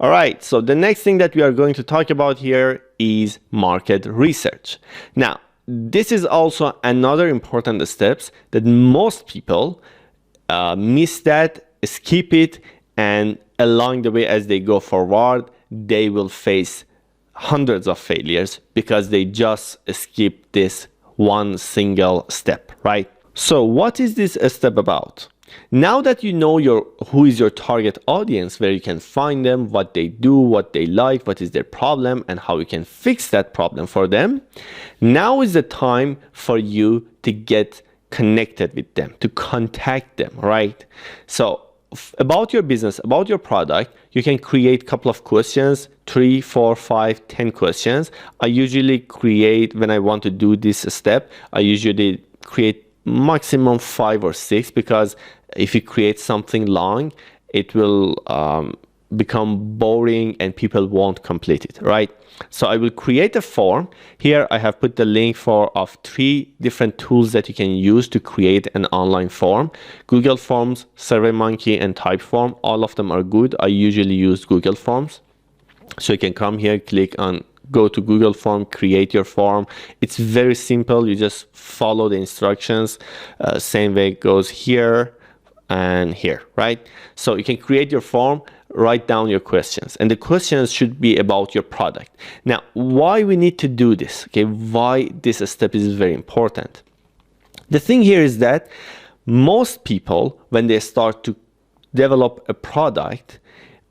All right, so the next thing that we are going to talk about here is market research. Now, this is also another important steps that most people miss, that skip it, and along the way as they go forward, they will face hundreds of failures because they just skip this one single step, right? So what is this step about? Now that you know who is your target audience, where you can find them, what they do, what they like, what is their problem, and how you can fix that problem for them, now is the time for you to get connected with them, to contact them, right? So about your business, about your product, you can create a couple of questions, 3, 4, 5, 10 questions. I usually create, when I want to do this step, I usually create maximum 5 or 6, because if you create something long, it will become boring and people won't complete it, right? So I will create a form. Here I have put the link of 3 different tools that you can use to create an online form: Google Forms, SurveyMonkey, and Typeform. All of them are good. I usually use Google Forms. So you can come here, click on go to Google Form, create your form. It's very simple. You just follow the instructions. Same way it goes here and here, right? So you can create your form, write down your questions, and the questions should be about your product. Now, why we need to do this, okay? Why this step is very important. The thing here is that most people, when they start to develop a product,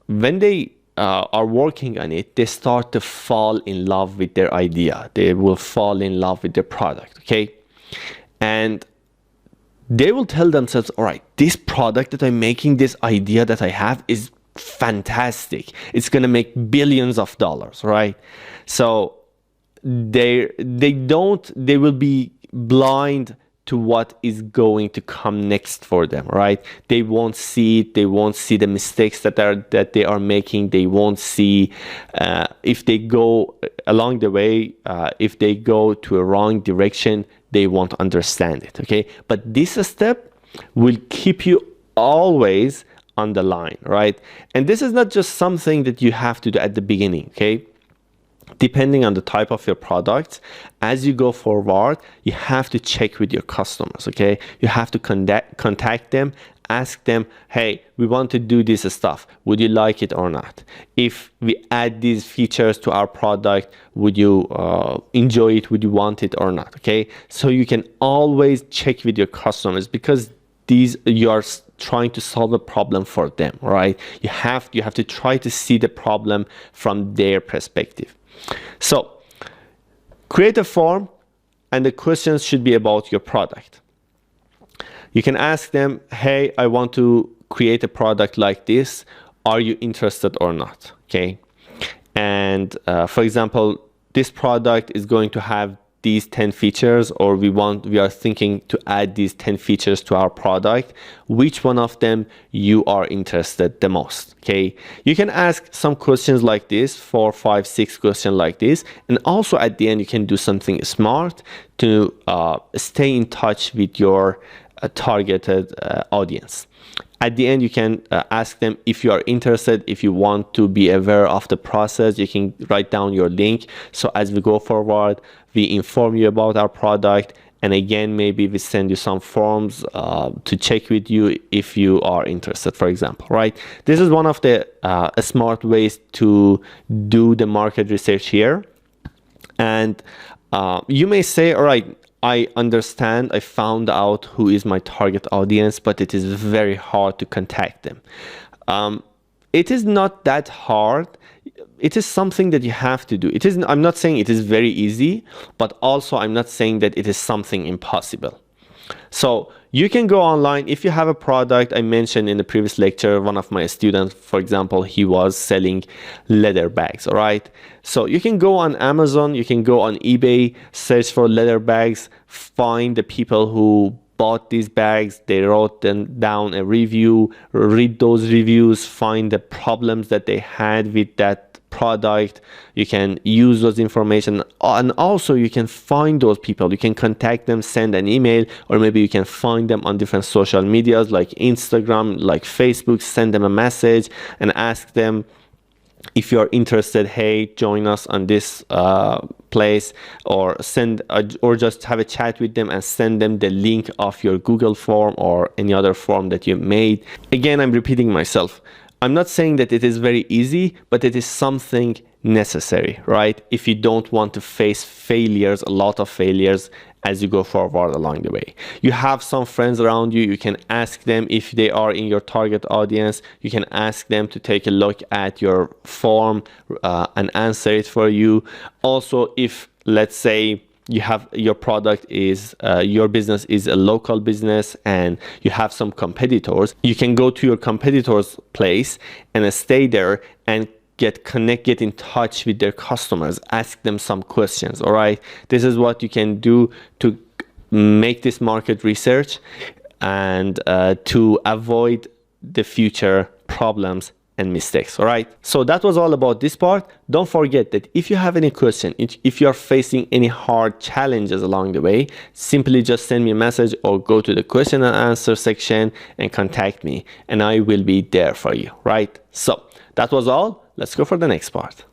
when they are working on it, they start to fall in love with their idea. They will fall in love with their product, okay? And they will tell themselves, all right, this product that I'm making, this idea that I have is fantastic. It's going to make billions of dollars, right? So they will be blind to what is going to come next for them, right? They won't see it. They won't see the mistakes that they are making. They won't see if they go along the way, if they go to a wrong direction, they won't understand it, okay? But this step will keep you always on the line, right? And this is not just something that you have to do at the beginning, okay? Depending on the type of your product, as you go forward, you have to check with your customers, okay? You have to contact them, ask them, hey, we want to do this stuff. Would you like it or not? If we add these features to our product, would you enjoy it? Would you want it or not, okay? So you can always check with your customers, because you are trying to solve a problem for them, right? You have to try to see the problem from their perspective. So create a form, and the questions should be about your product. You can ask them, hey, I want to create a product like this. Are you interested or not? Okay. And for example, this product is going to have these 10 features, or we are thinking to add these 10 features to our product. Which one of them you are interested the most? Okay, you can ask some questions like this, 4, 5, 6 questions like this, and also at the end you can do something smart to stay in touch with your targeted audience. At the end, you can ask them if you are interested, if you want to be aware of the process. You can write down your link. So as we go forward, we inform you about our product. And again, maybe we send you some forms to check with you if you are interested, for example, right? This is one of the smart ways to do the market research here. And you may say, all right, I understand, I found out who is my target audience, but it is very hard to contact them. It is not that hard. It is something that you have to do. I'm not saying it is very easy, but also I'm not saying that it is something impossible. So you can go online. If you have a product, I mentioned in the previous lecture, one of my students, for example, he was selling leather bags, all right? So you can go on Amazon, you can go on eBay, search for leather bags, find the people who bought these bags, they wrote them down a review, read those reviews, find the problems that they had with that product. You can use those information, and also you can find those people. You can contact them, send an email, or maybe you can find them on different social medias like Instagram, like Facebook, send them a message and ask them, if you're interested, hey, join us on this place, or or just have a chat with them and send them the link of your Google form or any other form that you made. Again, I'm repeating myself. I'm not saying that it is very easy, but it is something necessary, right? If you don't want to face failures, a lot of failures as you go forward along the way. You have some friends around you, you can ask them if they are in your target audience, you can ask them to take a look at your form and answer it for you. Also, if let's say you have your product is your business is a local business and you have some competitors, you can go to your competitors' place and stay there and get in touch with their customers, ask them some questions. All right, this is what you can do to make this market research and to avoid the future problems and mistakes. All right, so that was all about this part. Don't forget that if you have any question, if you're facing any hard challenges along the way, simply just send me a message or go to the question and answer section and contact me, and I will be there for you. Right, so that was all. Let's go for the next part.